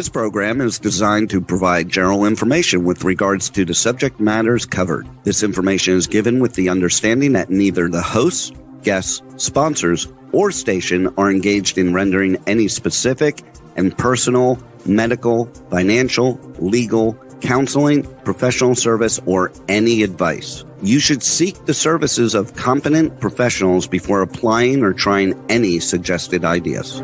This program is designed to provide general information with regards to the subject matters covered. This information is given with the understanding that neither the hosts, guests, sponsors, or station are engaged in rendering any specific and personal, medical, financial, legal, counseling, professional service, or any advice. You should seek the services of competent professionals before applying or trying any suggested ideas.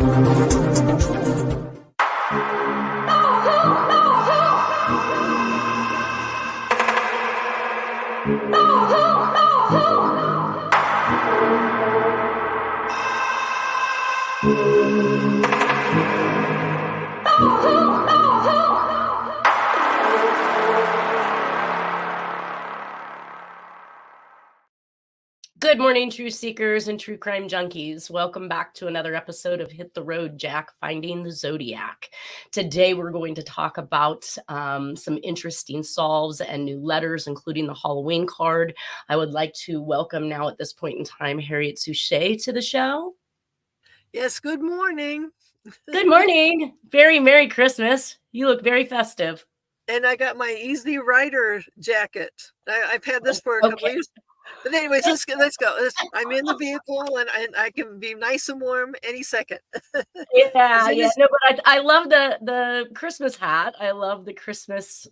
Good morning, truth seekers and true crime junkies. Welcome back to another episode of Hit the Road, Jack, Finding the Zodiac. Today, we're going to talk about some interesting solves and new letters, including the Halloween card. I would like to welcome now at this point in time, Harriette Sucher to the show. Yes, good morning. Good morning. Very Merry Christmas. You look very festive. And I got my Easy Rider jacket. I've had this for a couple of years. But anyways, let's go. I'm in the vehicle and I can be nice and warm any second. Yeah. No, but I love the Christmas hat. I love the Christmas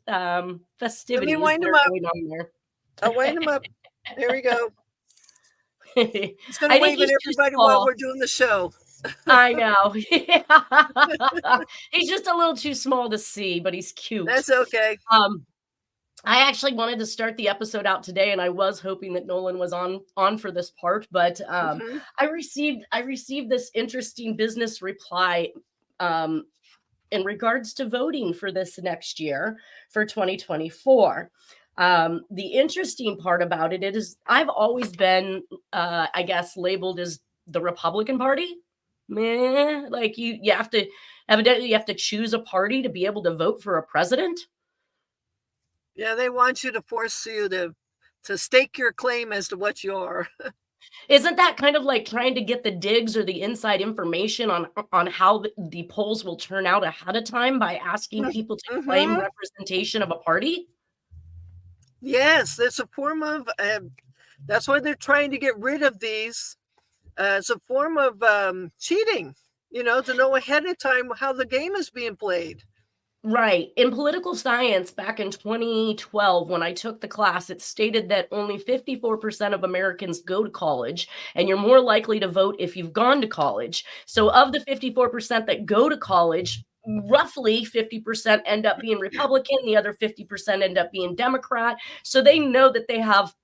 festivities. Let me wind them up. I'll wind them up. There we go. He's going to wave at everybody while we're doing the show. I know. He's just a little too small to see, but he's cute. That's okay. I actually wanted to start the episode out today, and I was hoping that Nolan was on for this part, but I received this interesting business reply in regards to voting for this next year for 2024. The interesting part about it is I've always been, I guess, labeled as the Republican Party. Like you have to choose a party to be able to vote for a president. Yeah, they want you to force you to stake your claim as to what you are. Isn't that kind of like trying to get the digs or the inside information on how the polls will turn out ahead of time by asking people to claim representation of a party? Yes, it's a form of, that's why they're trying to get rid of these. It's a form of cheating, to know ahead of time how the game is being played. Right. In political science, back in 2012, when I took the class, it stated that only 54% of Americans go to college, and you're more likely to vote if you've gone to college. So of the 54% that go to college, roughly 50% end up being Republican, the other 50% end up being Democrat. So they know that they have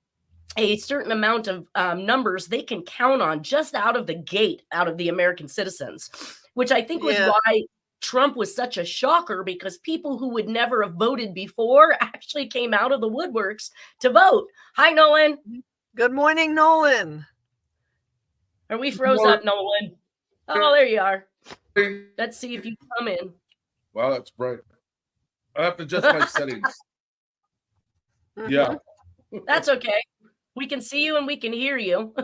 a certain amount of numbers they can count on just out of the gate, out of the American citizens, which I think was why Trump was such a shocker, because people who would never have voted before actually came out of the woodworks to vote. Hi, Nolan. Good morning, Nolan. Are we froze up, Nolan? Oh, there you are. Let's see if you come in. Wow, that's bright. I have to adjust my settings. Yeah. That's okay. We can see you and we can hear you.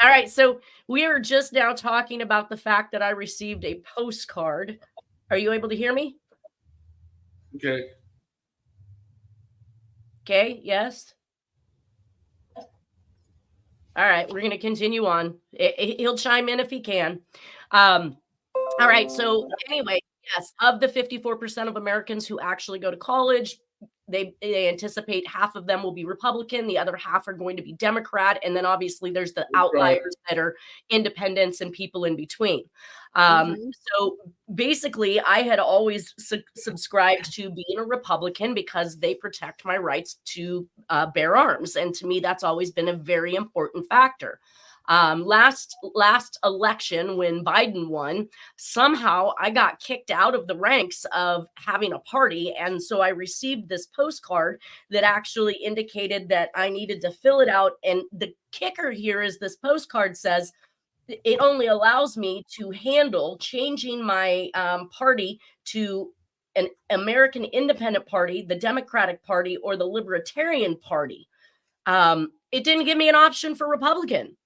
All right, so we are just now talking about the fact that I received a postcard. Are you able to hear me? Okay. Okay, yes. All right, we're going to continue on. He'll chime in if he can. All right, so anyway, yes, of the 54% of Americans who actually go to college, they anticipate half of them will be Republican, the other half are going to be Democrat, and then obviously there's the outliers that are independents and people in between. So basically, I had always subscribed to being a Republican because they protect my rights to bear arms, and to me, that's always been a very important factor. Last election, when Biden won, somehow I got kicked out of the ranks of having a party. And so I received this postcard that actually indicated that I needed to fill it out. And the kicker here is this postcard says it only allows me to handle changing my party to an American Independent Party, the Democratic Party, or the Libertarian Party. It didn't give me an option for Republican.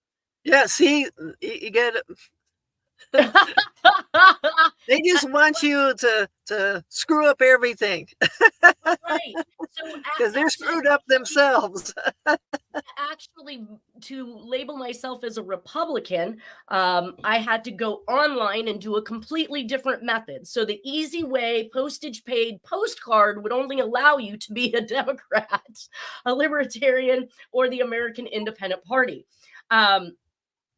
Yeah, see, you get They just want you to screw up everything. Right. So because they're screwed up themselves. actually, to label myself as a Republican, I had to go online and do a completely different method. So the easy way, postage paid postcard, would only allow you to be a Democrat, a Libertarian, or the American Independent Party.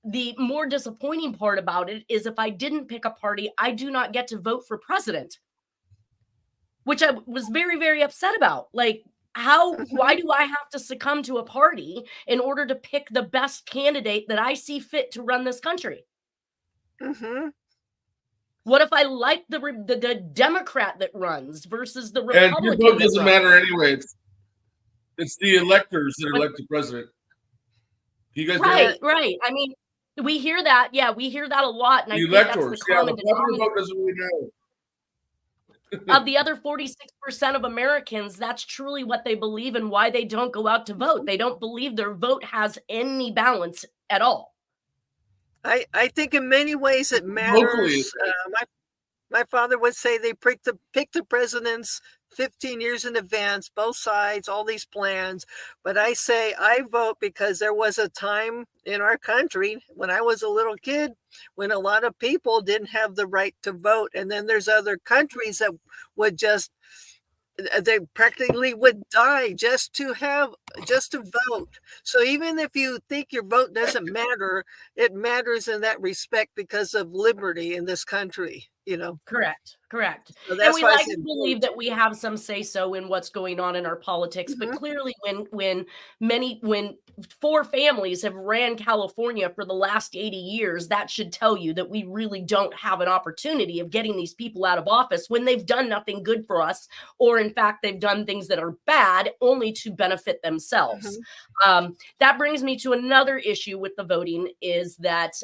The more disappointing part about it is if I didn't pick a party, I do not get to vote for president, which I was very, very upset about. Like, why do I have to succumb to a party in order to pick the best candidate that I see fit to run this country? Mm-hmm. What if I like the Democrat that runs versus the And Republican? your vote doesn't matter anyway. It's the electors that elect the president. You guys right. I mean, we hear that. Yeah, we hear that a lot. And the I think electors. that's the common The popular vote doesn't really matter. Of the other 46% of Americans, that's truly what they believe and why they don't go out to vote. They don't believe their vote has any balance at all. I think in many ways it matters. My father would say they pick the presidents 15 years in advance, both sides, all these plans. But I say I vote because there was a time in our country when I was a little kid when a lot of people didn't have the right to vote. And then there's other countries that would they practically would die just to vote. So even if you think your vote doesn't matter, it matters in that respect because of liberty in this country, Correct. So And we like to believe that we have some say so in what's going on in our politics, Mm-hmm. but clearly when 4 families have ran California for the last 80 years, that should tell you that we really don't have an opportunity of getting these people out of office when they've done nothing good for us, or in fact, they've done things that are bad only to benefit themselves. Mm-hmm. That brings me to another issue with the voting is that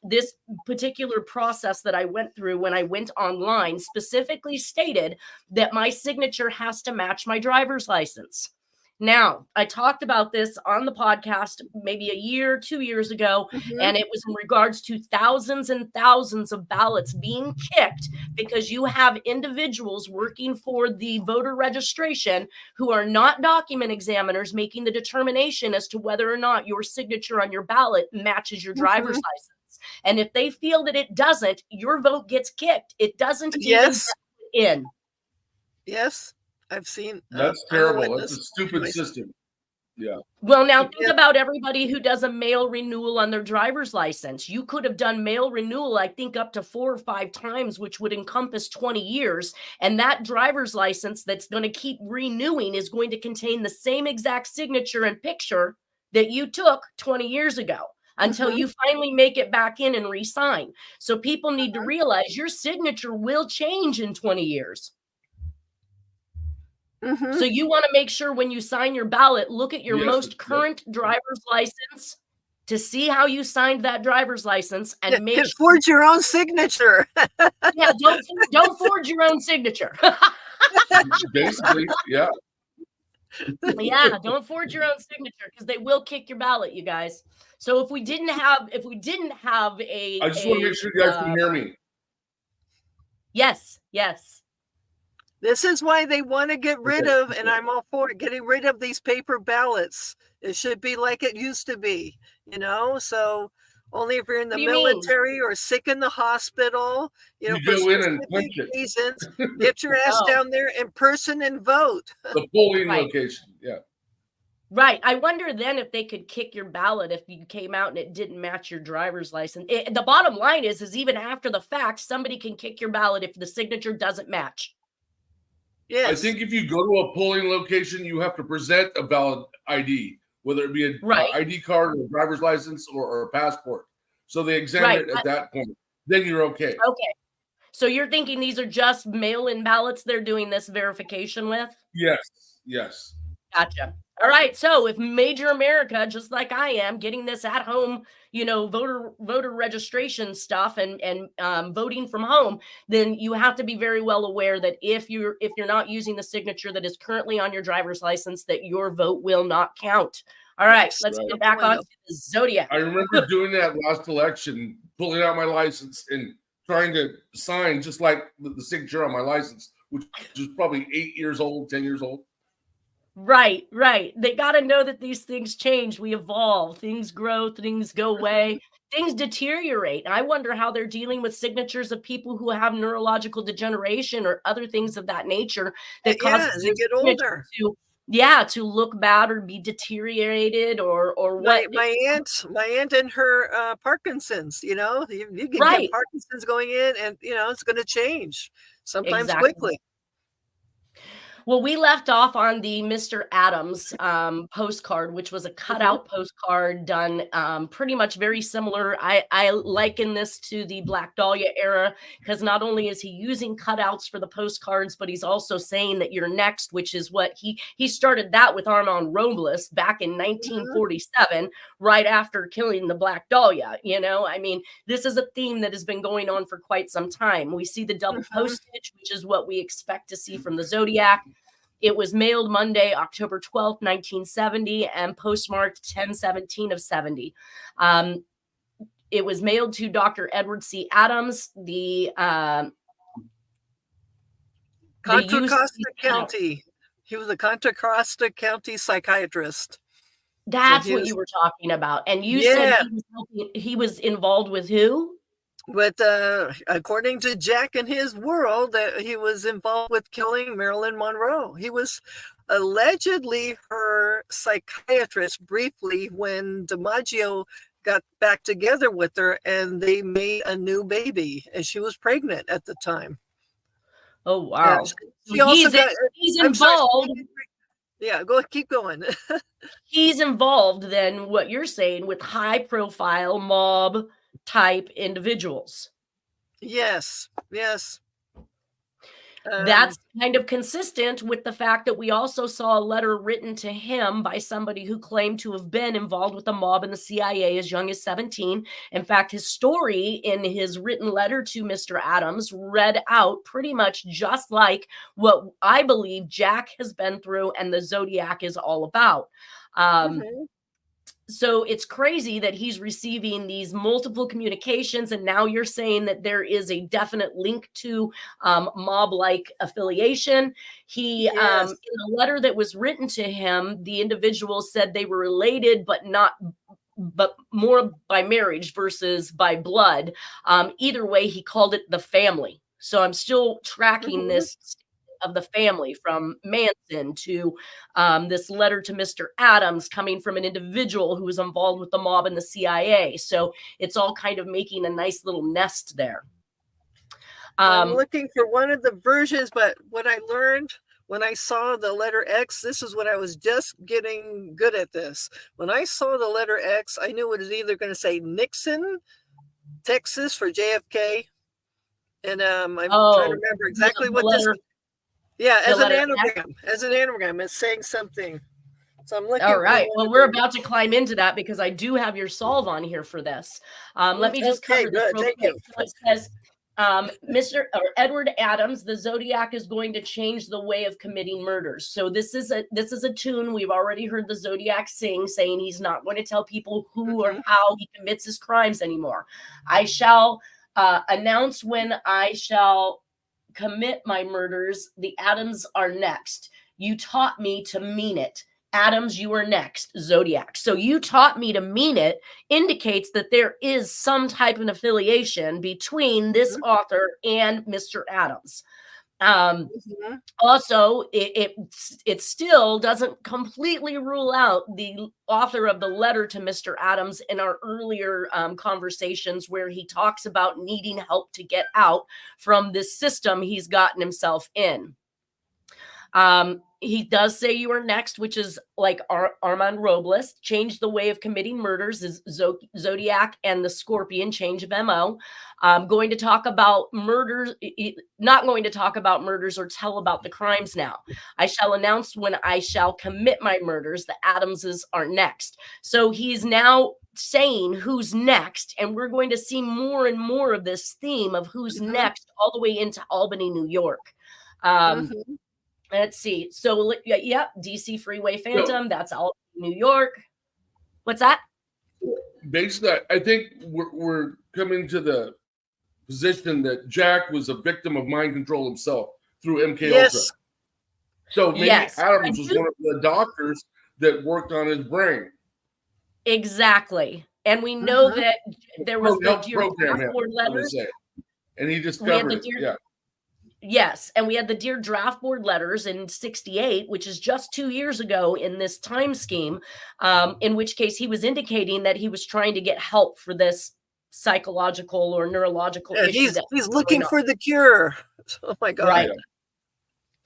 this particular process that I went through when I went online specifically stated that my signature has to match my driver's license. Now, I talked about this on the podcast maybe a year, 2 years ago, and it was in regards to thousands and thousands of ballots being kicked because you have individuals working for the voter registration who are not document examiners making the determination as to whether or not your signature on your ballot matches your driver's license. And if they feel that it doesn't, your vote gets kicked. It doesn't even get in. Yes, I've seen. That's terrible. That's a stupid system. Yeah. Well, now think about everybody who does a mail renewal on their driver's license. You could have done mail renewal, I think, up to 4 or 5 times, which would encompass 20 years. And that driver's license that's going to keep renewing is going to contain the same exact signature and picture that you took 20 years ago. Until you finally make it back in and re-sign. So people need to realize your signature will change in 20 years. So you want to make sure when you sign your ballot, look at your most current driver's license to see how you signed that driver's license and make sure forge your own signature. Yeah, don't forge your own signature. Basically, yeah. Yeah, don't forge your own signature because they will kick your ballot, you guys. So if we didn't have a I just want to make sure you guys can hear me. Yes. This is why they want to get rid of, and I'm all for it, getting rid of these paper ballots. It should be like it used to be, so only if you're in the military or sick in the hospital, you for go in and punch specific reasons, get your ass down there in person and vote. The polling location, yeah. Right. I wonder then if they could kick your ballot if you came out and it didn't match your driver's license. The bottom line is even after the fact, somebody can kick your ballot if the signature doesn't match. Yes. I think if you go to a polling location, you have to present a valid ID, whether it be an ID card or a driver's license or a passport. So they examine it at that point. Then you're okay. Okay. So you're thinking these are just mail-in ballots they're doing this verification with? Yes. Gotcha. All right. So if Major America, just like I am, getting this at home, voter registration stuff and voting from home, then you have to be very well aware that if you're not using the signature that is currently on your driver's license, that your vote will not count. All right, let's get back on to the Zodiac. I remember doing that last election, pulling out my license and trying to sign just like the signature on my license, which is probably 8 years old, 10 years old. Right. They got to know that these things change. We evolve. Things grow. Things go away. Things deteriorate. And I wonder how they're dealing with signatures of people who have neurological degeneration or other things of that nature that cause they get older. To look bad or be deteriorated or what. My aunt and her Parkinson's, you can get Parkinson's going in, and it's going to change sometimes quickly. Well, we left off on the Mr. Adams postcard, which was a cutout postcard done pretty much very similar. I liken this to the Black Dahlia era because not only is he using cutouts for the postcards, but he's also saying that you're next, which is what he started that with Armand Robles back in 1947, right after killing the Black Dahlia. I mean, this is a theme that has been going on for quite some time. We see the double postage, which is what we expect to see from the Zodiac. It was mailed Monday, October 12th, 1970, and postmarked 10/17 of 70. It was mailed to Dr. Edward C. Adams, the Contra Costa County. He was a Contra Costa County psychiatrist. That's what you were talking about. And you said he was involved with who? But according to Jack and his world, he was involved with killing Marilyn Monroe. He was allegedly her psychiatrist briefly when DiMaggio got back together with her and they made a new baby, and she was pregnant at the time. Oh, wow. He's involved. Keep going. He's involved then, what you're saying, with high profile mob type individuals. Yes. That's kind of consistent with the fact that we also saw a letter written to him by somebody who claimed to have been involved with the mob and the CIA as young as 17. In fact, his story in his written letter to Mr. Adams read out pretty much just like what I believe Jack has been through and the Zodiac is all about. So it's crazy that he's receiving these multiple communications, and now you're saying that there is a definite link to mob-like affiliation. He, in a letter that was written to him, the individual said they were related, but more by marriage versus by blood. Either way, he called it the family. So I'm still tracking this of the family, from Manson to this letter to Mr. Adams coming from an individual who was involved with the mob and the CIA. So it's all kind of making a nice little nest there. I'm looking for one of the versions, but what I learned when I saw the letter X, this is when I was just getting good at this. When I saw the letter X, I knew it was either going to say Nixon, Texas for JFK. And I'm trying to remember exactly what this. Yeah, as an anagram, it's saying something. So I'm looking. All right. Well, we're about to climb into that because I do have your solve on here for this. Let me just cover this real quick. So it says, Edward Adams, the Zodiac is going to change the way of committing murders. So this is a tune we've already heard the Zodiac sing, saying he's not going to tell people who or how he commits his crimes anymore. I shall announce when I shall commit my murders. The Adams are next. You taught me to mean it. Adams, you are next. Zodiac. So you taught me to mean it indicates that there is some type of affiliation between this author and Mr. Adams. Also, it still doesn't completely rule out the author of the letter to Mr. Adams in our earlier conversations, where he talks about needing help to get out from this system he's gotten himself in. He does say you are next, which is like Armand Robles. Change the way of committing murders is Zodiac and the Scorpion, change of MO. Going to talk about murders, not going to talk about murders or tell about the crimes now. I shall announce when I shall commit my murders. The Adamses are next. So he's now saying who's next, and we're going to see more and more of this theme of who's next all the way into Albany, New York. Let's see. So, DC Freeway Phantom. That's all New York. What's that? Basically, I think we're coming to the position that Jack was a victim of mind control himself through MK Ultra. So maybe Adams was one of the doctors that worked on his brain. Exactly. And we know that there was the Dear Draft Board letters. And he discovered it. Yes. And we had the Dear Draft Board letters in 1968, which is just 2 years ago in this time scheme, in which case he was indicating that he was trying to get help for this psychological or neurological issue. He's looking for the cure. Oh my God. Right.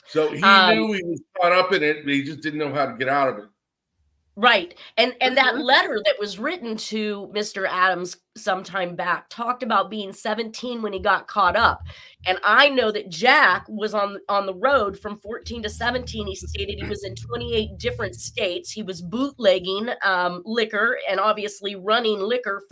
So he knew he was caught up in it, but he just didn't know how to get out of it. Right. And that letter that was written to Mr. Adams sometime back talked about being 17 when he got caught up. And I know that Jack was on the road from 14 to 17. He stated he was in 28 different states. He was bootlegging liquor and obviously running liquor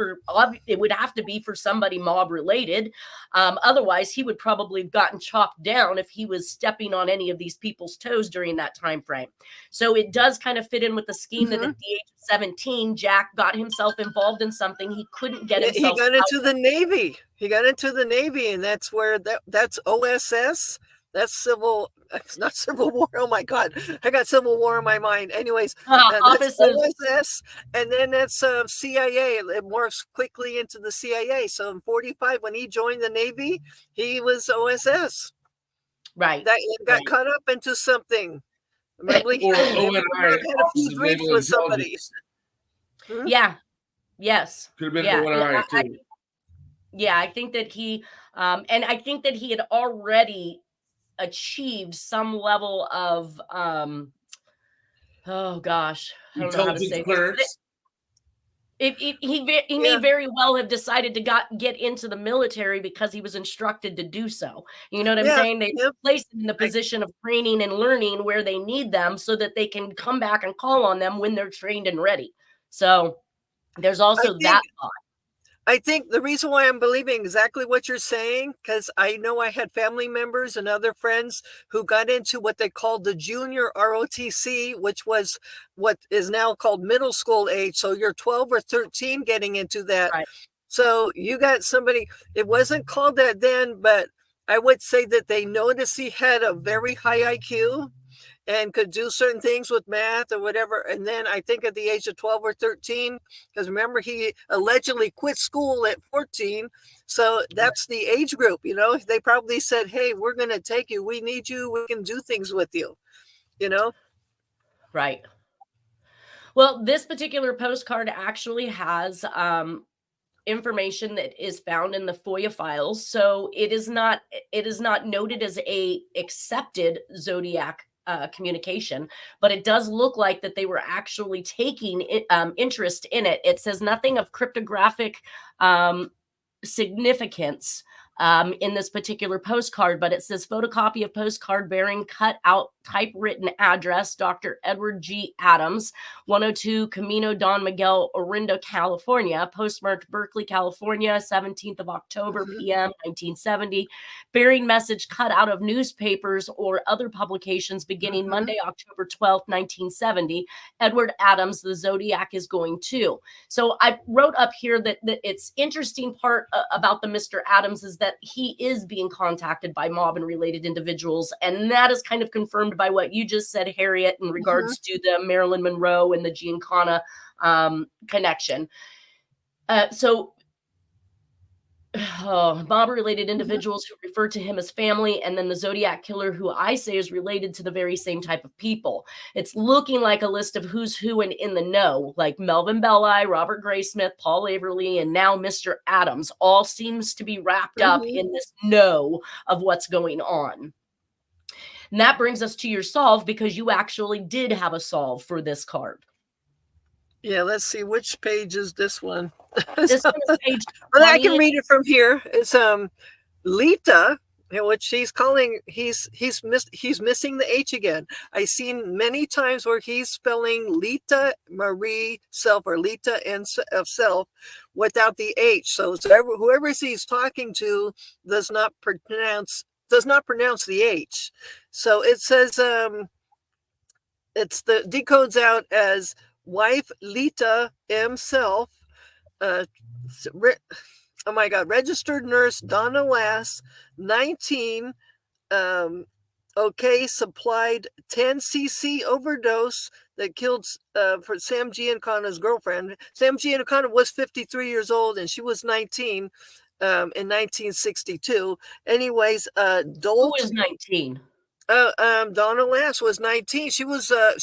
it would have to be for somebody mob related. Otherwise, he would probably have gotten chopped down if he was stepping on any of these people's toes during that time frame. So it does kind of fit in with the scheme that at the age of 17, Jack got himself involved in something he couldn't get himself. He got into the Navy. He got into the Navy, and that's where that's OSS. That's it's not Civil War. Oh my God, I got Civil War in my mind. Anyways, that's OSS, and then that's CIA. It morphs quickly into the CIA. So in 1945, when he joined the Navy, he was OSS. Right. That got caught up into something. Remember, he had a few drinks with somebody. Yeah. Yes. Could have been ONI too. I think that he, and I think that he had already achieved some level of, oh gosh, I don't know how to say this. He may very well have decided to get into the military because he was instructed to do so. You know what I'm saying? They place him in the position of training and learning where they need them so that they can come back and call on them when they're trained and ready. So there's also that thought. I think the reason why I'm believing exactly what you're saying, because I know I had family members and other friends who got into what they called the junior ROTC, which was what is now called middle school age. So you're 12 or 13 getting into that. Right. So you got somebody, it wasn't called that then, but I would say that they noticed he had a very high IQ and could do certain things with math or whatever. And then I think at the age of 12 or 13, because remember, he allegedly quit school at 14. So that's the age group, you know, they probably said, hey, we're going to take you. We need you. We can do things with you, you know? Right. Well, this particular postcard actually has information that is found in the FOIA files. So it is not noted as a accepted Zodiac communication, but it does look like that they were actually taking interest in it. It says nothing of cryptographic significance in this particular postcard, but it says photocopy of postcard bearing cut out typewritten address, Dr. Edward G. Adams, 102 Camino Don Miguel, Orinda, California, postmarked Berkeley, California, 17th of October, p.m., 1970, bearing message cut out of newspapers or other publications beginning Monday, October 12th, 1970. Edward Adams, the Zodiac is going to. So I wrote up here that it's interesting part about the Mr. Adams is that he is being contacted by mob and related individuals, and that is kind of confirmed by what you just said, Harriette, in regards to the Marilyn Monroe and the Giancana connection. Mob-related individuals who refer to him as family, and then the Zodiac Killer, who I say is related to the very same type of people. It's looking like a list of who's who and in the know, like Melvin Belli, Robert Graysmith, Paul Averly, and now Mr. Adams, all seems to be wrapped up in this know of what's going on. And that brings us to your solve, because you actually did have a solve for this card. Yeah, let's see, which page is this one? This one is page 20. Well, I can read it from here. It's Lita, which he's calling, he's missing the H again. I've seen many times where he's spelling Lita Marie self or Lita and self without the H. So whoever he's talking to does not pronounce the H. So it says it's the decodes out as wife Lita M self. Oh my God. Registered nurse Donna Lass, 19. Supplied 10 cc overdose that killed for Sam Giancana's girlfriend. Sam Giancana was 53 years old and she was 19 in 1962. Anyways, Dolt. Who was 19? Donna Lass was 19. She was a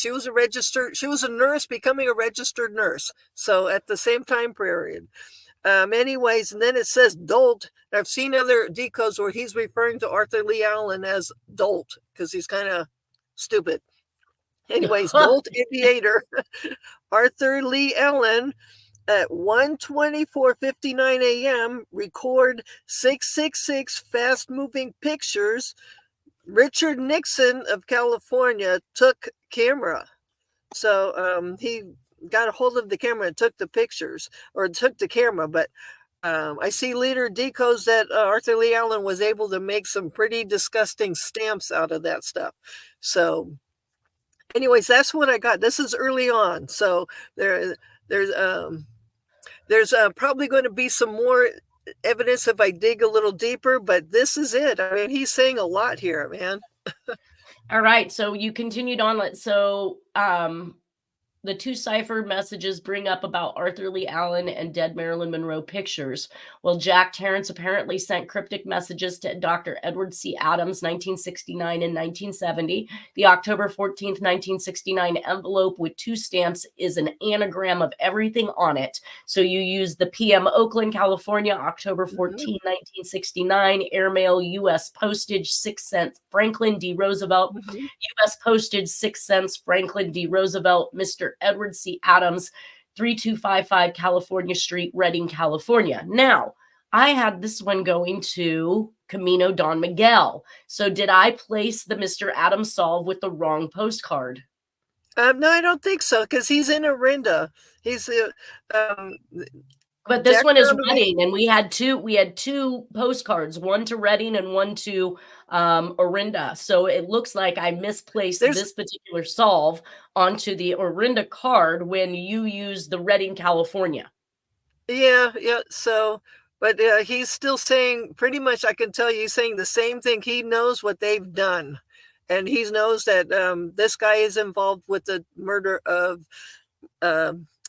nurse becoming a registered nurse. So at the same time period. Anyways, and then it says Dolt. I've seen other decodes where he's referring to Arthur Lee Allen as Dolt because he's kind of stupid. Anyways, Dolt Aviator, Arthur Lee Allen at 1:24:59 a.m. record 666 fast moving pictures. Richard Nixon of California took camera. So he got a hold of the camera and took the pictures, or took the camera. But I see later decodes that Arthur Lee Allen was able to make some pretty disgusting stamps out of that stuff. So anyways, that's what I got. This is early on. So there's probably going to be some more evidence if I dig a little deeper, but this is it. I mean, he's saying a lot here, man. All right. So you continued on. So the two cipher messages bring up about Arthur Lee Allen and dead Marilyn Monroe pictures. Well, Jack Terrence apparently sent cryptic messages to Dr. Edward C. Adams, 1969 and 1970. The October 14th, 1969 envelope with two stamps is an anagram of everything on it. So you use the PM Oakland, California, October 14, 1969, airmail, U.S. postage, 6 cents, Franklin D. Roosevelt, U.S. postage, 6 cents, Franklin D. Roosevelt, Mr. Edward C. Adams, 3255 California Street, Redding, California. Now, I had this one going to Camino Don Miguel. So did I place the Mr. Adams solve with the wrong postcard? No, I don't think so, because he's in Orinda. He's but this Jack one is Redding, and we had two postcards, one to Redding and one to Orinda. So it looks like I misplaced this particular solve onto the Orinda card when you use the Redding, California. Yeah. So, but he's still saying pretty much, I can tell you, he's saying the same thing. He knows what they've done. And he knows that this guy is involved with the murder of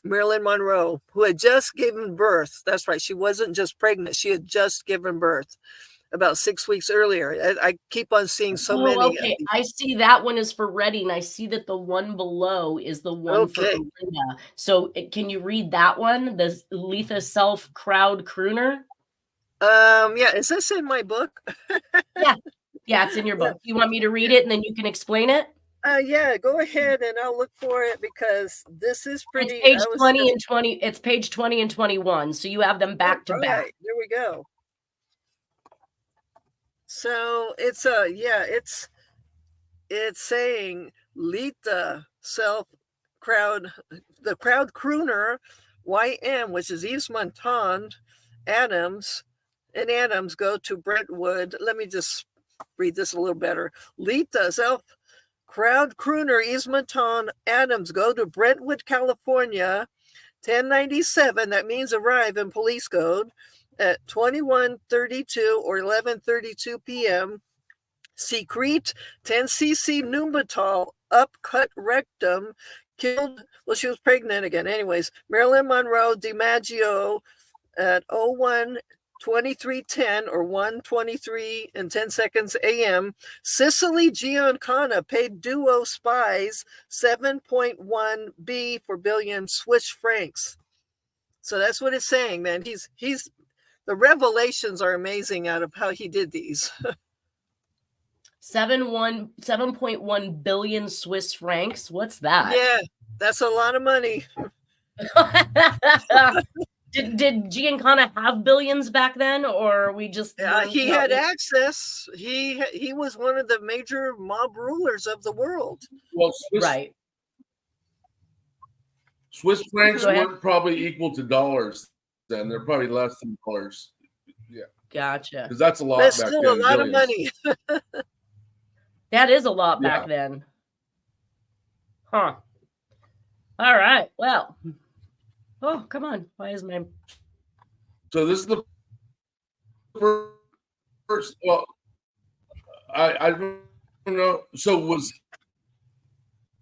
Marilyn Monroe, who had just given birth. That's right. She wasn't just pregnant. She had just given birth about 6 weeks earlier. I keep on seeing so many. Okay. I see that one is for Redding. I see that the one below is the one for Orinda. So can you read that one? The Letha Self Crowd Crooner? Yeah. Is this in my book? Yeah, it's in your book. You want me to read it and then you can explain it? Yeah, go ahead and I'll look for it because this is pretty. It's page 20 and 20. It's page 20 and 21. So you have them back to back. There we go. So it's saying Letha Self Crowd, the Crowd Crooner, YM, which is Yves Montand, Adams, and Adams go to Brentwood. Let me just read this a little better. Letha Self Crowd Crooner, Yves Montand, Adams go to Brentwood, California, 1097. That means arrive in police code at 21:32 or 11:32 p.m. Secrete 10 cc Numbatol upcut rectum killed. Well, she was pregnant again. Anyways, Marilyn Monroe DiMaggio at 01:23:10 or 1:23 and 10 seconds a.m. Cicely Giancana paid duo spies 7.1 B for billion Swiss francs. So that's what it's saying, man. He's the revelations are amazing out of how he did these. 7.1 billion Swiss francs. What's that? Yeah, that's a lot of money. Did Giancana have billions back then, or we just? He had access. He was one of the major mob rulers of the world. Well, right. Swiss francs weren't probably equal to dollars then. They're probably less than dollars. Yeah. Gotcha. Because that's a lot. That's back still then, a lot billions. of money. That is a lot back then. Huh. All right. Well. Oh, come on. Why is my... So this is the first, well, I don't know. So was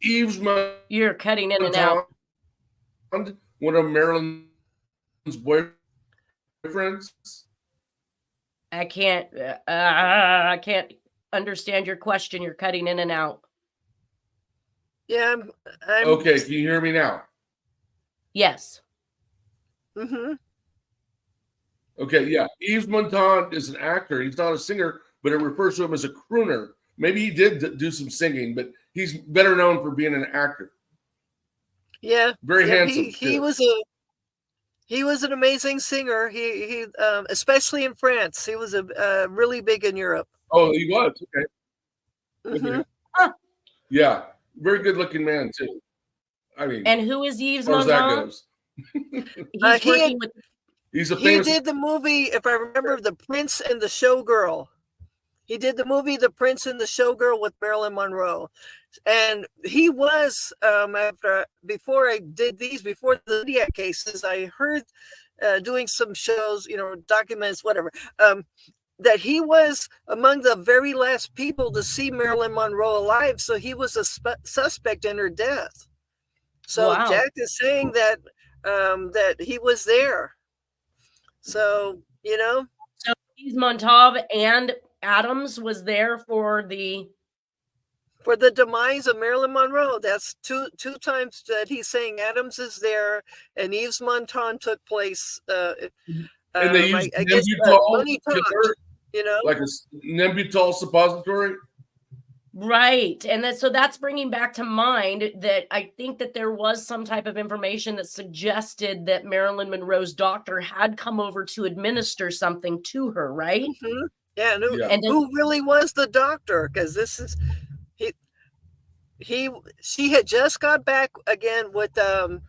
Eve's You're cutting in and out. One of Marilyn's boyfriends? I can't understand your question. You're cutting in and out. Yeah. Okay, can you hear me now? Yes. Mm-hmm. Okay, yeah. Yves Montand is an actor. He's not a singer, but it refers to him as a crooner. Maybe he did do some singing, but he's better known for being an actor. Yeah. Very handsome. He was an amazing singer. He especially in France. He was really big in Europe. Oh, he was. Okay. Mm-hmm. Yeah. Very good looking man too. I mean, and who is Yves Montand? That goes. He's a famous. He did the movie, if I remember, The Prince and the Showgirl. He did the movie The Prince and the Showgirl with Marilyn Monroe. And he was, before the Zodiac cases, I heard doing some shows, documents, whatever, that he was among the very last people to see Marilyn Monroe alive. So he was a suspect in her death. So wow. Jack is saying that that he was there. So, So Yves Montand and Adams was there for the demise of Marilyn Monroe. That's two times that he's saying Adams is there and Yves Montand took place. And they used Nembutal, like a Nembutal suppository. Right. And so that's bringing back to mind that I think that there was some type of information that suggested that Marilyn Monroe's doctor had come over to administer something to her, right? Mm-hmm. Yeah. And who really was the doctor? Because this is she had just got back again with DiMaggio,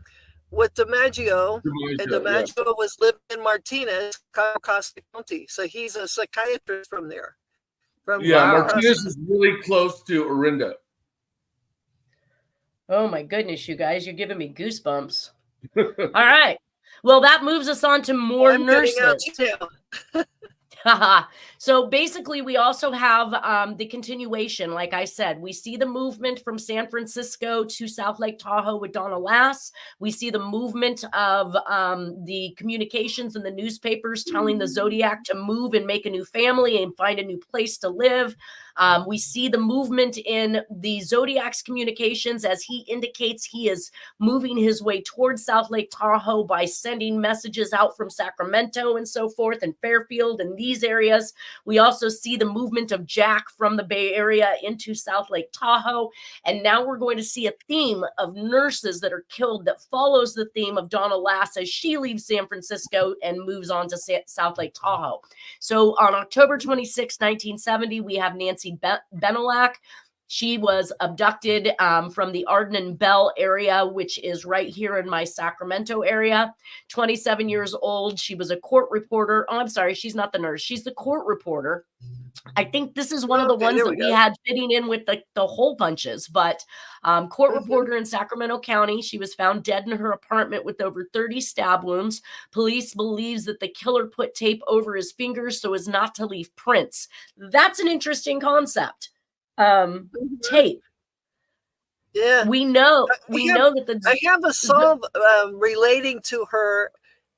and DiMaggio was living in Martinez, Costa County. So he's a psychiatrist from there. Martinez is really close to Orinda. Oh my goodness, you guys, you're giving me goosebumps. All right. Well, that moves us on to more nurses. So basically, we also have the continuation. Like I said, we see the movement from San Francisco to South Lake Tahoe with Donna Lass. We see the movement of the communications in the newspapers telling the Zodiac to move and make a new family and find a new place to live. We see the movement in the Zodiac's communications as he indicates he is moving his way towards South Lake Tahoe by sending messages out from Sacramento and so forth, and Fairfield and these areas. We also see the movement of Jack from the Bay Area into South Lake Tahoe. And now we're going to see a theme of nurses that are killed that follows the theme of Donna Lass as she leaves San Francisco and moves on to South Lake Tahoe. So on October 26, 1970, we have Nancy Benelak. She was abducted from the Arden and Bell area, which is right here in my Sacramento area. 27 years old. She was a court reporter. Oh, I'm sorry. She's not the nurse. She's the court reporter. I think this is one of the ones that we had fitting in with the hole punches, but court reporter in Sacramento County. She was found dead in her apartment with over 30 stab wounds. Police believes that the killer put tape over his fingers so as not to leave prints. That's an interesting concept. Tape. Yeah, we know that I have a solve relating to her,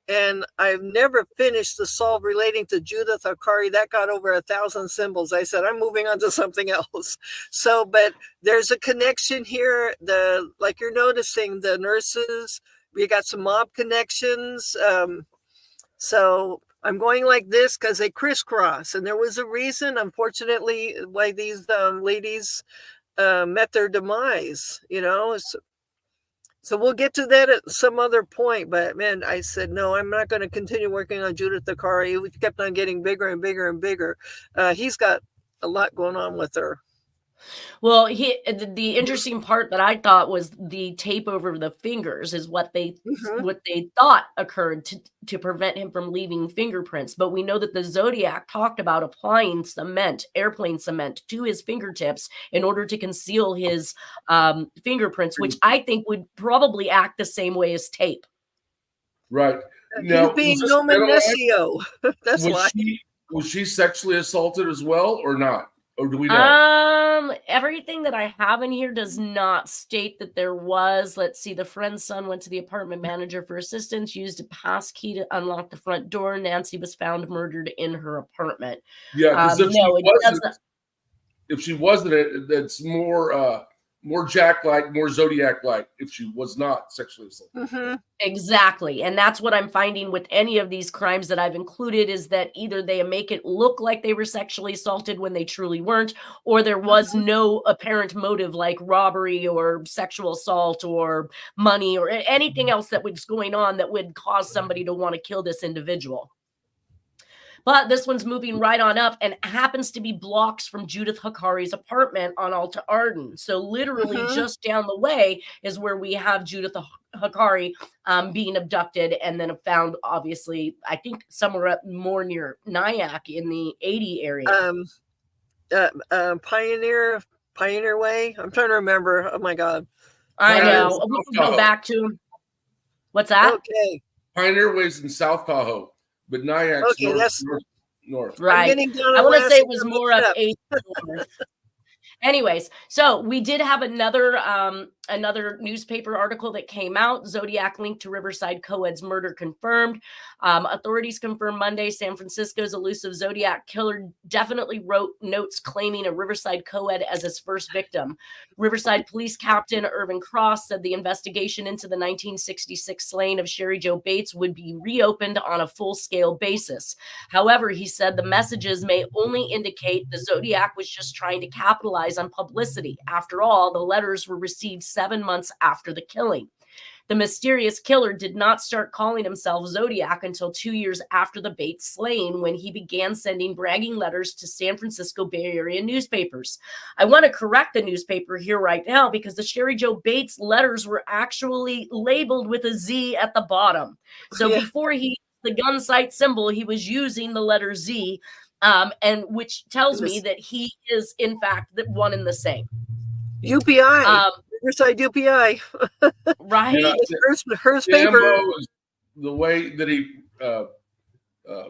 and I've never finished the solve relating to Judith Akari. That got over 1,000 symbols. I said I'm moving on to something else. So, but there's a connection here. Like you're noticing, the nurses. We got some mob connections. So I'm going like this because they crisscross, and there was a reason, unfortunately, why these ladies met their demise. So we'll get to that at some other point. But man, I said no, I'm not going to continue working on Judith Akari. We kept on getting bigger and bigger and bigger. He's got a lot going on with her. Well, the interesting part that I thought was the tape over the fingers is what they thought occurred to prevent him from leaving fingerprints. But we know that the Zodiac talked about applying airplane cement to his fingertips in order to conceal his fingerprints, which I think would probably act the same way as tape. Right. Now, he's being nominatio. That's why. Was she sexually assaulted as well or not? Or do we know? Everything that I have in here does not state that there was. Let's see. The friend's son went to the apartment manager for assistance, used a pass key to unlock the front door. Nancy was found murdered in her apartment. Yeah, because if she wasn't, it's more Jack-like, more Zodiac-like if she was not sexually assaulted. Mm-hmm. Exactly. And that's what I'm finding with any of these crimes that I've included is that either they make it look like they were sexually assaulted when they truly weren't, or there was no apparent motive like robbery or sexual assault or money or anything else that was going on that would cause somebody to want to kill this individual. But this one's moving right on up and happens to be blocks from Judith Hakari's apartment on Alta Arden. So literally just down the way is where we have Judith Hakari being abducted and then found, obviously, I think somewhere up more near Nyack in the 80 area. Pioneer Way. I'm trying to remember. Oh my God. I know. We can go back to him. What's that? Okay. Pioneer Way's in South Tahoe. But Nyack's north. Right. I want to say it was more of 8 north. Anyways, so we did have another newspaper article that came out. Zodiac linked to Riverside co-ed's murder confirmed. Authorities confirmed Monday San Francisco's elusive Zodiac Killer definitely wrote notes claiming a Riverside co-ed as his first victim. Riverside Police Captain Irvin Cross said the investigation into the 1966 slaying of Sherry Jo Bates would be reopened on a full-scale basis. However, he said the messages may only indicate the Zodiac was just trying to capitalize on publicity. After all, the letters were received 7 months after the killing. The mysterious killer did not start calling himself Zodiac until 2 years after the Bates slaying, when he began sending bragging letters to San Francisco Bay Area newspapers. I want to correct the newspaper here right now because the Sherry Jo Bates letters were actually labeled with a Z at the bottom. So before he the gun sight symbol, he was using the letter Z, and which tells me that he is in fact the one and the same. UPI. Riverside UPI. Right. Yeah, her paper. The way that he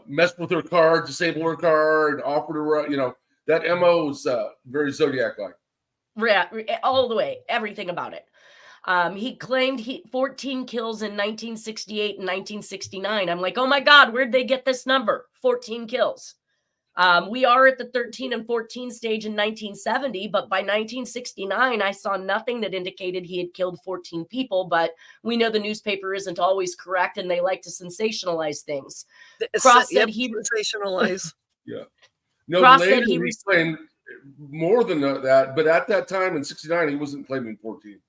messed with her car, disabled her car, and offered her, that MO is very Zodiac-like. Yeah, all the way, everything about it. He claimed 14 kills in 1968 and 1969. I'm like, oh my God, where'd they get this number? 14 kills. We are at the 13 and 14 stage in 1970, but by 1969, I saw nothing that indicated he had killed 14 people, but we know the newspaper isn't always correct and they like to sensationalize things. Cross said he sensationalize. Yeah. No, Cross later he claimed more than that, but at that time in 69, he wasn't claiming 14.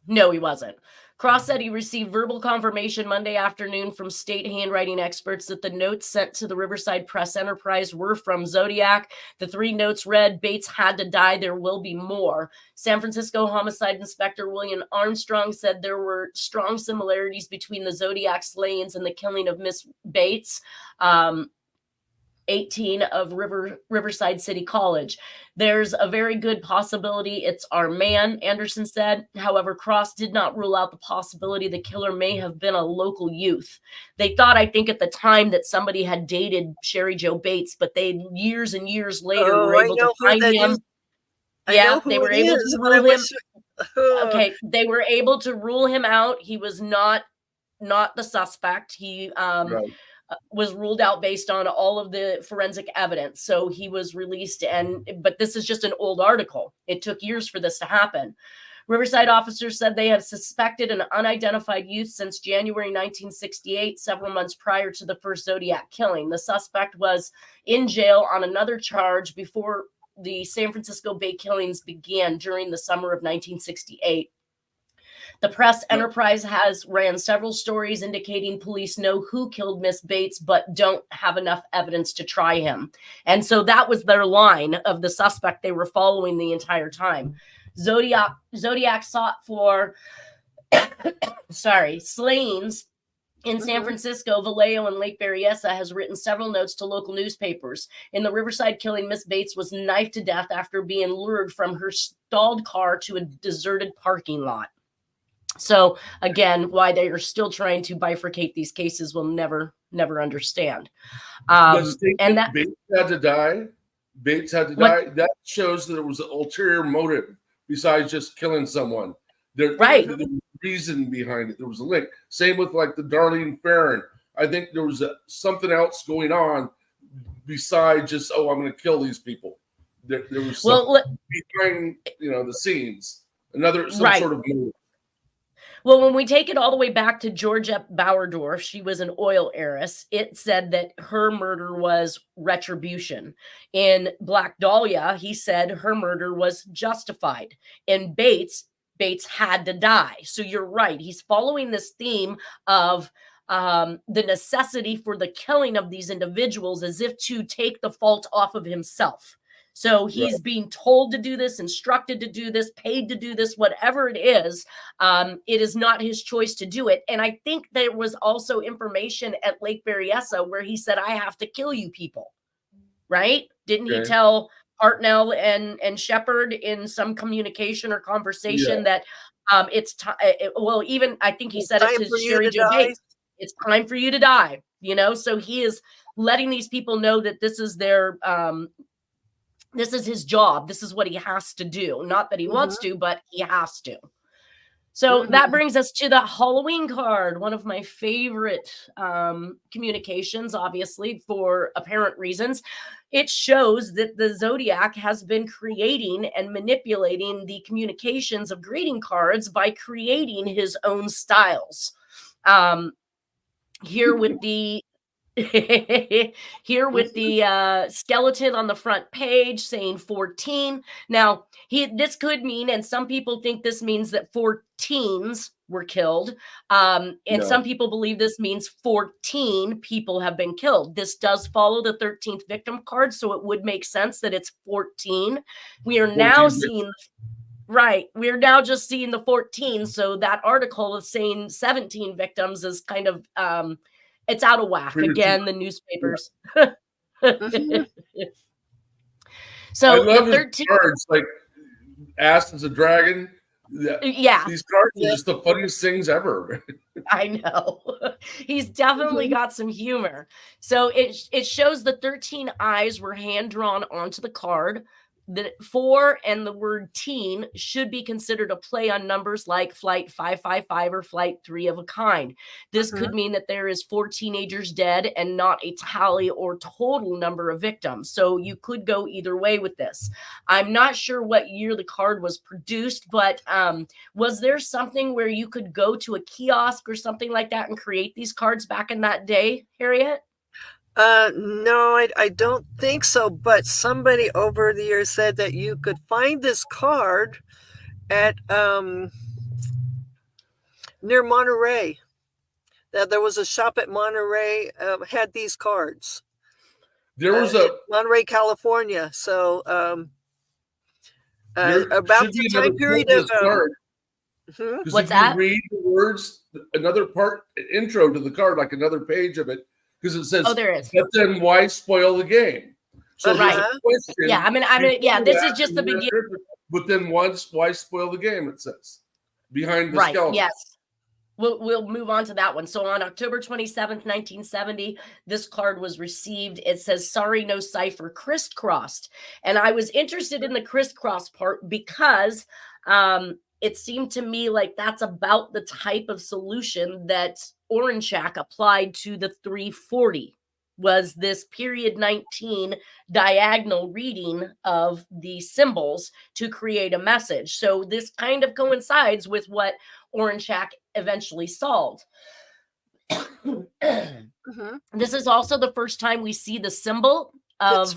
No, he wasn't. Cross said he received verbal confirmation Monday afternoon from state handwriting experts that the notes sent to the Riverside Press Enterprise were from Zodiac. The 3 notes read, Bates had to die, there will be more. San Francisco Homicide Inspector William Armstrong said there were strong similarities between the Zodiac slayings and the killing of Miss Bates, 18 of Riverside City College. There's a very good possibility it's our man, Anderson said. However, Cross did not rule out the possibility the killer may have been a local youth. They thought, I think at the time, that somebody had dated Sherry Jo Bates, but they years and years later were able to find him. Yeah, they were able to rule him. Okay, they were able to rule him out. He was not the suspect. He was ruled out based on all of the forensic evidence. So he was released, but this is just an old article. It took years for this to happen. Riverside officers said they have suspected an unidentified youth since January 1968, several months prior to the first Zodiac killing. The suspect was in jail on another charge before the San Francisco Bay killings began during the summer of 1968. The Press Enterprise has ran several stories indicating police know who killed Miss Bates, but don't have enough evidence to try him. And so that was their line of the suspect they were following the entire time. Zodiac sought for, slayings in San Francisco. Vallejo and Lake Berryessa has written several notes to local newspapers. In the Riverside killing, Miss Bates was knifed to death after being lured from her stalled car to a deserted parking lot. So again, why they are still trying to bifurcate these cases, we'll never understand. And that Bates had to die. That shows that there was an ulterior motive besides just killing someone. There was a reason behind it. There was a link. Same with like the Darlene Ferrin. I think there was something else going on besides just, I'm going to kill these people. There was something behind, the scenes. Some sort of motive. Well, when we take it all the way back to Georgia Bauerdorf, she was an oil heiress. It said that her murder was retribution. In Black Dahlia, he said her murder was justified. In Bates had to die. So you're right. He's following this theme of the necessity for the killing of these individuals as if to take the fault off of himself. So he's being told to do this, instructed to do this, paid to do this, whatever it is not his choice to do it. And I think there was also information at Lake Berryessa where he said, I have to kill you people, right? Didn't he tell Hartnell and Shepard in some communication or conversation that it's time? Even I think he said it to Sherry Jo Bates. It's time for you to die, So he is letting these people know that this is their this is his job. This is what he has to do. Not that he wants to, but he has to. So that brings us to the Halloween card, one of my favorite communications, obviously, for apparent reasons. It shows that the Zodiac has been creating and manipulating the communications of greeting cards by creating his own styles. Here with the skeleton on the front page saying 14. Now, this could mean, and some people think this means that 14s were killed. Some people believe this means 14 people have been killed. This does follow the 13th victim card, so it would make sense that it's 14. We are now seeing... Right. We're now just seeing the 14. So that article of saying 17 victims is kind of... it's out of whack. Again, the newspapers. So I love 13 cards, like Ass as a Dragon. Yeah. These cards are just the funniest things ever. I know. He's definitely got some humor. So it shows the 13 eyes were hand drawn onto the card. The 4 and the word teen should be considered a play on numbers like flight 555 or flight 3 of a kind. This could mean that there is 4 teenagers dead and not a tally or total number of victims. So you could go either way with this. I'm not sure what year the card was produced, but was there something where you could go to a kiosk or something like that and create these cards back in that day, Harriette? No, I don't think so. But somebody over the years said that you could find this card at near Monterey. That there was a shop at Monterey had these cards. There was Monterey, California. So about the time period of what's that? Read the words, another part intro to the card, like another page of it. Because it says, there is. But then why spoil the game? So right. Yeah, I mean, this is just the beginning. But then why spoil the game? It says behind the skeleton. Yes. We'll move on to that one. So on October 27th, 1970, this card was received. It says, sorry, no cipher, crisscrossed. And I was interested in the crisscross part because it seemed to me like that's about the type of solution that Oranchak applied to the 340, was this period 19 diagonal reading of the symbols to create a message. So this kind of coincides with what Oranchak eventually solved. This is also the first time we see the symbol of...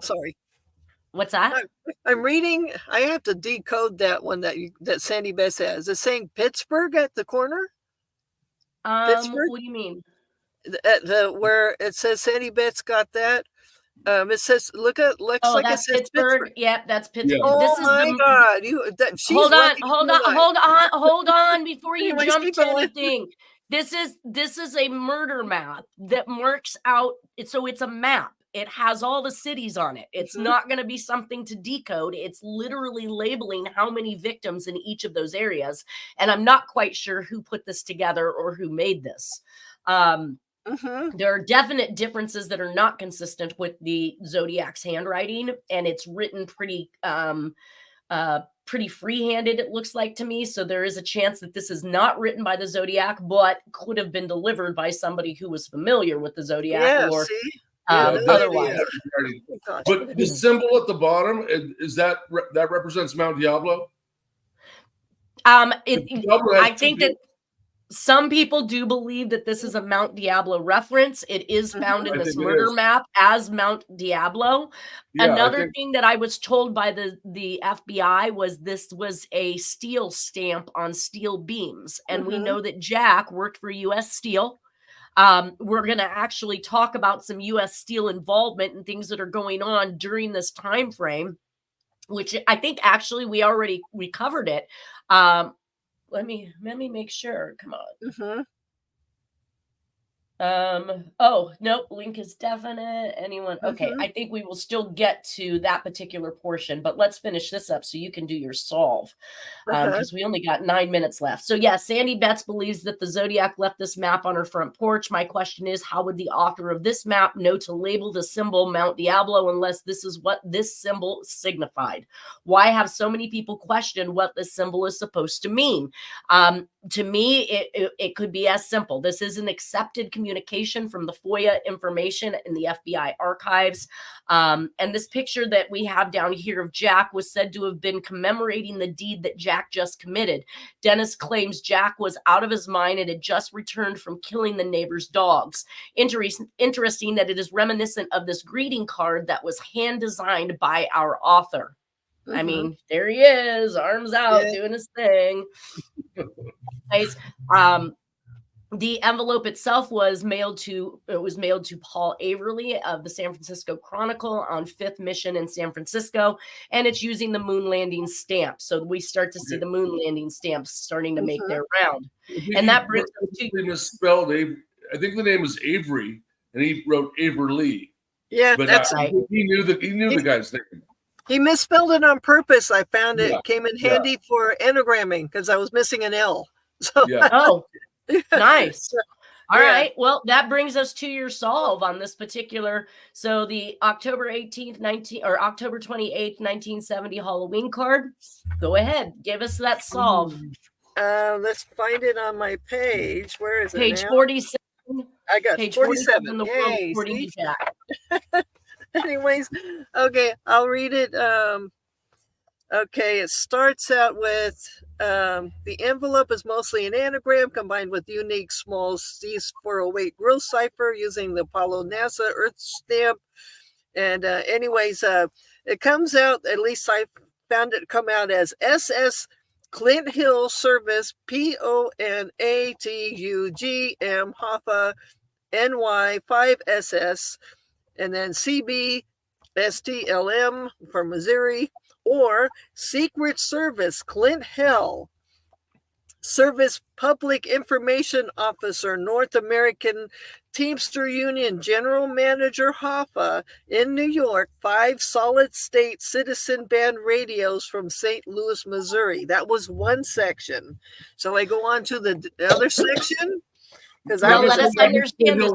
sorry. What's that? I'm reading. I have to decode that one that Sandy Bess has. It's saying Pittsburgh at the corner. Pittsburgh? What do you mean? The where it says Sandy Bess got that. It says looks like it says Pittsburgh. Yeah, that's Pittsburgh. Yeah. This is God! Hold on before you jump to anything. This is a murder map that marks out. So it's a map. it has all the cities on it. It's not going to be something to decode. It's literally labeling how many victims in each of those areas. And I'm not quite sure who put this together or who made this. There are definite differences that are not consistent with the Zodiac's handwriting, and it's written pretty free-handed, it looks like to me. So there is a chance that this is not written by the Zodiac, but could have been delivered by somebody who was familiar with the Zodiac or otherwise. But the symbol at the bottom, is that represents Mount Diablo? I think that some people do believe that this is a Mount Diablo reference. It is found in this murder map as Mount Diablo. Yeah, another thing that I was told by the FBI was this was a steel stamp on steel beams. And we know that Jack worked for U.S. Steel. We're going to actually talk about some U.S. Steel involvement and things that are going on during this time frame, which I think actually we covered it. Let me make sure. Come on. Oh, nope. Link is definite. Anyone? Okay. I think we will still get to that particular portion, but let's finish this up so you can do your solve. Because we only got 9 minutes left. So yeah, Sandy Betts believes that the Zodiac left this map on her front porch. My question is, how would the author of this map know to label the symbol Mount Diablo unless this is what this symbol signified? Why have so many people questioned what this symbol is supposed to mean? To me, it could be as simple. This is an accepted communication from the FOIA information in the FBI archives. And this picture that we have down here of Jack was said to have been commemorating the deed that Jack just committed. Dennis claims Jack was out of his mind and had just returned from killing the neighbor's dogs. Interesting that it is reminiscent of this greeting card that was hand designed by our author. I mean, there he is, arms out, doing his thing. Nice. The envelope itself was mailed to Paul Averly of the San Francisco Chronicle on 5th Mission in San Francisco, and it's using the moon landing stamp. So we start to see the moon landing stamps starting to make their round. And that brings us to misspelled. I think the name was Avery, and he wrote Averly. Yeah, but that's right. He knew the guy's name. He misspelled it on purpose. I found it came in handy for anagramming because I was missing an L. So oh, nice. All right. Well, that brings us to your solve on this particular. So the October 18th, October 28th, 1970 Halloween card. Go ahead. Give us that solve. Let's find it on my page. Where is it? Page 47. I got page 47. The world according to Jack. Anyways, okay, I'll read it. Okay, it starts out with the envelope is mostly an anagram combined with unique small C408 growth cipher using the Apollo NASA Earth stamp. And anyways, it comes out, at least I found it come out as SS Clint Hill Service PONATUGM Hoffa NY 5SS. And then CBSTLM for Missouri, or Secret Service Clint Hill Service Public Information Officer, North American Teamster Union General Manager Hoffa in New York, 5 solid state citizen band radios from St. Louis, Missouri. That was one section. So I go on to the other section? Because let us understand this.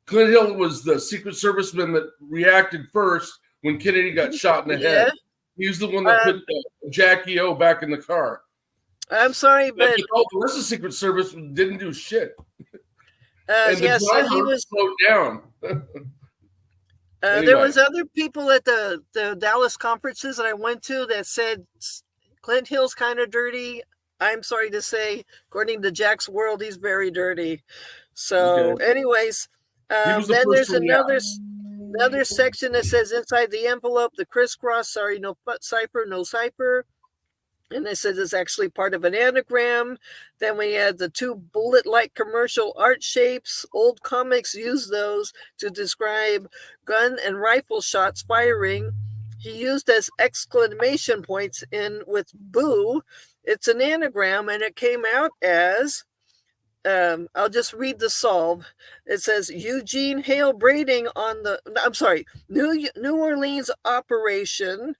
Clint Hill was the Secret Serviceman that reacted first when Kennedy got shot in the head. He's the one that put Jackie O back in the car. I'm sorry, but the rest of the Secret Service didn't do shit. And the driver he was slowed down. There was other people at the Dallas conferences that I went to that said Clint Hill's kind of dirty. I'm sorry to say, according to Jack's World, he's very dirty. So, anyways. Then there's another section that says inside the envelope, the crisscross, no cipher, no cipher. And it says it's actually part of an anagram. Then we had the 2 bullet-like commercial art shapes. Old comics use those to describe gun and rifle shots firing. He used as exclamation points in with boo. It's an anagram, and it came out as I'll just read the solve. It says Eugene Hale Brading New Orleans operation.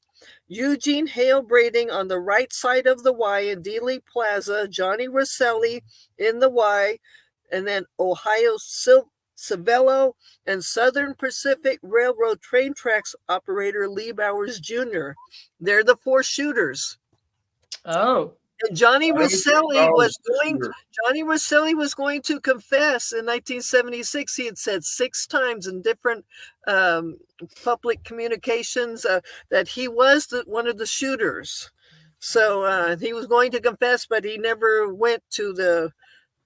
Eugene Hale Brading on the right side of the Y in Dealey Plaza. Johnny Rosselli in the Y, and then Ohio Civello and Southern Pacific Railroad train tracks operator Lee Bowers Jr. They're the 4 shooters. Oh. And Johnny Rosselli was going to confess in 1976. He had said 6 times in different public communications that he was one of the shooters. So he was going to confess, but he never went to the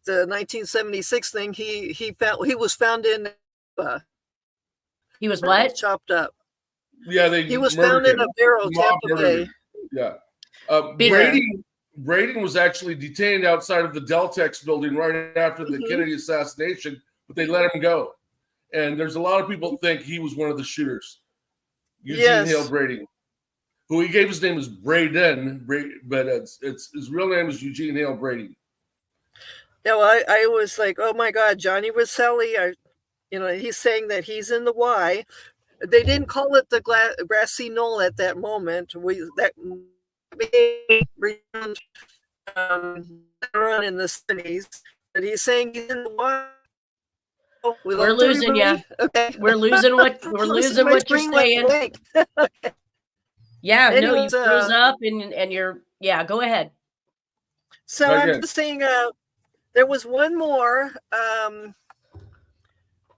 1976 thing. He was found in. He was what? Chopped up. Yeah, he was found in a barrel, Tampa Bay. Yeah, Brading was actually detained outside of the Deltex building right after the Kennedy assassination, but they let him go. And there's a lot of people think he was one of the shooters. Eugene Hale Brading, who he gave his name is Braden, but his real name is Eugene Hale Brading. Yeah, well, I was like, oh my God, Johnny Rosselli. He's saying that he's in the Y. They didn't call it the grassy knoll at that moment. Run in the 70s, but he's saying he's in the Y. We're losing you. Okay, we're losing what you're saying. Yeah, anyways, no, you froze up and you're go ahead. So I'm just saying, there was one more.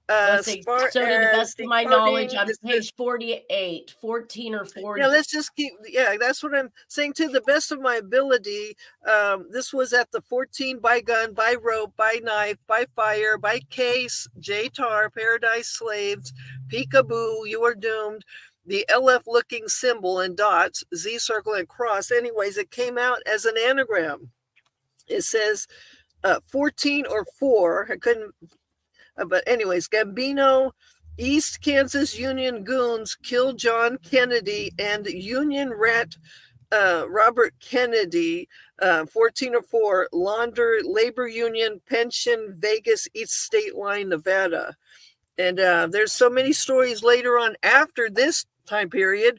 So to the best of my knowledge, on page 48, 14 or 40. Yeah, let's just keep. Yeah, that's what I'm saying. To the best of my ability, this was at the 14 by gun, by rope, by knife, by fire, by case, J-Tar, Paradise Slaves, Peekaboo, You Are Doomed, the LF looking symbol and dots, Z circle and cross. Anyways, it came out as an anagram. It says 14 or 4. I couldn't. But anyways, Gambino, East Kansas Union goons killed John Kennedy and Union rat Robert Kennedy, 1404, Launder Labor Union Pension, Vegas, East State Line, Nevada. And there's so many stories later on after this time period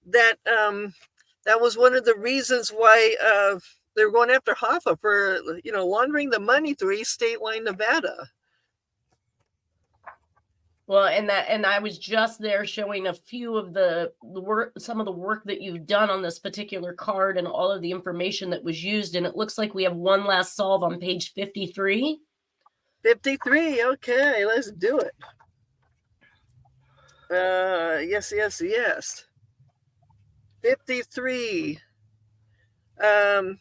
that that was one of the reasons why they were going after Hoffa for laundering the money through East State Line, Nevada. Well, and I was just there showing a few of the work, some of the work that you've done on this particular card and all of the information that was used. And it looks like we have one last solve on page 53. 53. Okay, let's do it. Yes. 53. Well,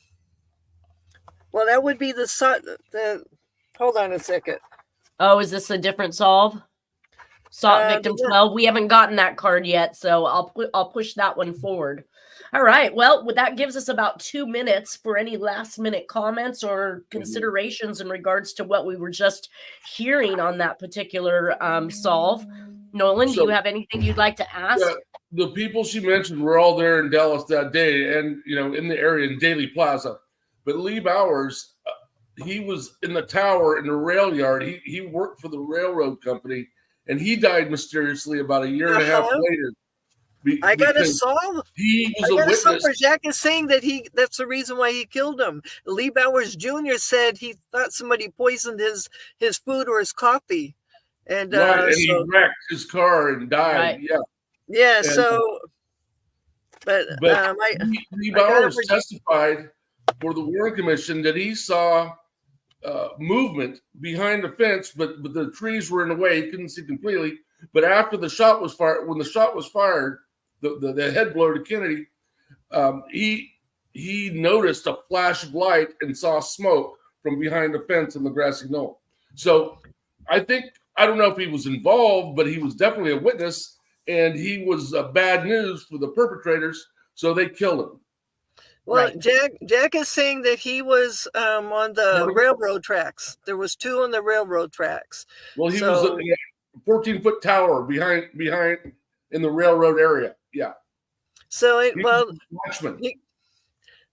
that would be the hold on a second. Oh, is this a different solve? Victim 12. We haven't gotten that card yet, so I'll push that one forward. All right. Well, that gives us about 2 minutes for any last minute comments or considerations in regards to what we were just hearing on that particular solve. Nolan, do you have anything you'd like to ask? The people she mentioned were all there in Dallas that day, and in the area in Dealey Plaza. But Lee Bowers, he was in the tower in the rail yard. He worked for the railroad company. And he died mysteriously about a year and a half later. I got to solve. He was a witness. Jack is saying that's the reason why he killed him. Lee Bowers Jr. said he thought somebody poisoned his food or his coffee. And, and he wrecked his car and died. Right. Yeah. Yeah. And, but Lee Bowers testified for the Warren Commission that he saw movement behind the fence, but the trees were in the way. He couldn't see completely. But after the shot was fired, when the shot was fired, the head blow to Kennedy, he noticed a flash of light and saw smoke from behind the fence in the grassy knoll. So I don't know if he was involved, but he was definitely a witness, and he was bad news for the perpetrators, so they killed him. Well, right. Jack is saying that he was on the railroad tracks. There was 2 on the railroad tracks. Well, he was in a 14-foot tower behind in the railroad area. Yeah. So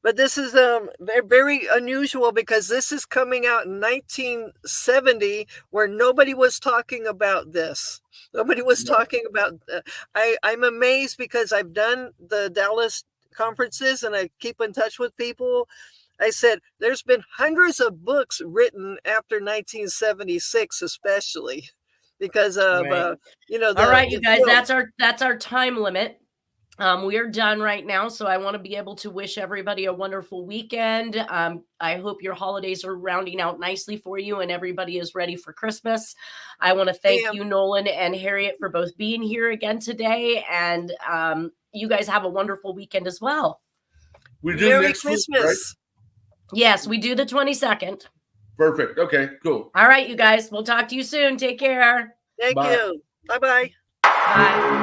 But this is very unusual because this is coming out in 1970, where nobody was talking about this. Nobody was talking about. I'm amazed because I've done the Dallas conferences and I keep in touch with people. I said there's been hundreds of books written after 1976, especially because of Right. All right, you guys, that's our time limit. We are done right now, so I want to be able to wish everybody a wonderful weekend. I hope your holidays are rounding out nicely for you and everybody is ready for Christmas. I want to thank you, Nolan and Harriette, for both being here again today, and you guys have a wonderful weekend as well. We do Merry next Christmas. week, right? Yes, we do the 22nd. Perfect. Okay, cool. All right, you guys. We'll talk to you soon. Take care. Thank you. Bye-bye. Bye.